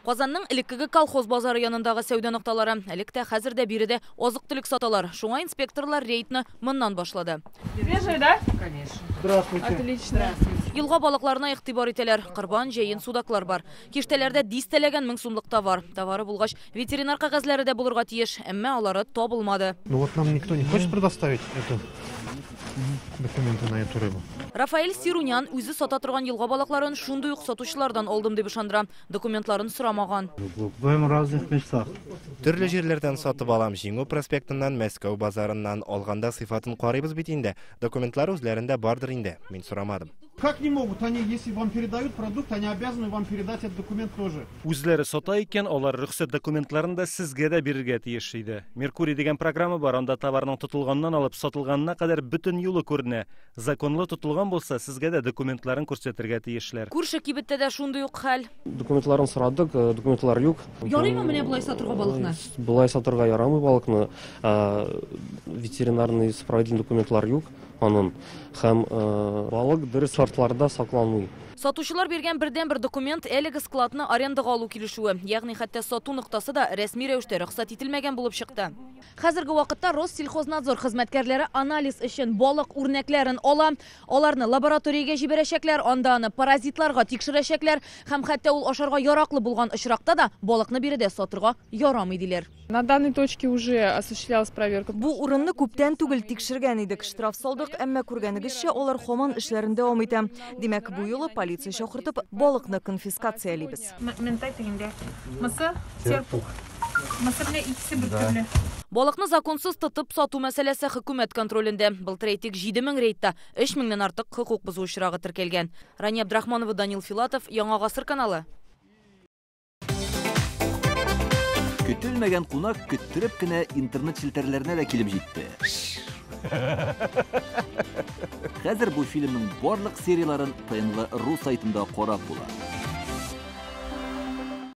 Казанның элеккеге колхоз базары янындагы сәүдә нокталары электе хәзердә биредә азык-төлек саталар. Шуңа инспекторлар рейдны моннан башлады. Свежие, да? Конечно. Здравствуйте. Отлично. Елга балыкларына игътибар итәләр. Корбан, җәен, судаклар бар. Киштәләрдә дистәләгән 1000 сумлык товар. Товары булгач, ветеринар кәгазьләре дә булырга тиеш, әмма алары табылмады. Ну вот нам никто не хочет предоставить документы на эту рыбу. Рафаэль Сирунян үзе сата торган елга балыкларын шундый ук сатучылардан алдым дип ышандыра. Документларын сорамаган. Бываем в разных местах. Төрле җирләрдән сатып алам. Җиңү проспектыннан, Мәскәү базарыннан алганда сыйфатын карыйбыз бит инде. Документлары үзләрендә бардыр инде. Мин сорамадым. Как не могут? Они, если вам передают продукт, они обязаны вам передать этот документ тоже. Үзләре сата икән, алар рөхсәт документларын да сезгә дә бирергә тиеш иде. Меркурий дигән программа бар, анда товарның тотылганнан алып сатылганына кадәр бөтен юлы күренә. Законлы тотылган булса, сезгә дә документларын күрсәтергә тиешләр. Күрше кибеттә дә шундый ук хәл. Документларын сорадык, документлар юк. Ярыймы менә булай сатырга балыкны? Булай сатырга ярамый балыкны. Ветеринарный справедливый документлар юк. Анын һәм балык дөрес шартларда сакланмый. Сатучылар биргән бердән-бер документ әлеге складны арендага алу килешүе, ягъни хәтта сату ноктасы да рәсми рәвештә рөхсәт ителмәгән булып чыкты. Хәзерге вакытта Россельхознадзор хезмәткәрләре анализ өчен балык үрнәкләрен ала, аларны лабораториягә җибәрәчәкләр, анда аны паразитларга тикшерәчәкләр һәм хәтта ул ашарга яраклы булган очракта да балыкны биредә сатырга ярамый диләр. На данной точке уже осуществлялась проверка. Бу урынны күптән түгел тикшергән идек, штраф салдык, әмма күргәнегезчә алар һаман эшләрен дәвам итә. Димәк, бу юлы полиция чакыртып балыкны конфискациялибез. Ментай тегендә. Мысы, серпук. Мысы белән икесе бер төрле. Балыкны законсыз тотып сату мәсьәләсе хөкүмәт контролендә. Былтыр әйтик 7000 рейдта 3000 нан артык хукук бозу очрагы теркәлгән. Рания Абдрахманова, Данил Филатов, Яңа гасыр каналы. Көтелмәгән кунак көттереп кенә интернет челтәрләренә дә килеп җитте. Хәзер бу фильмның барлык серияларын ТНВ.ру сайтында карап була.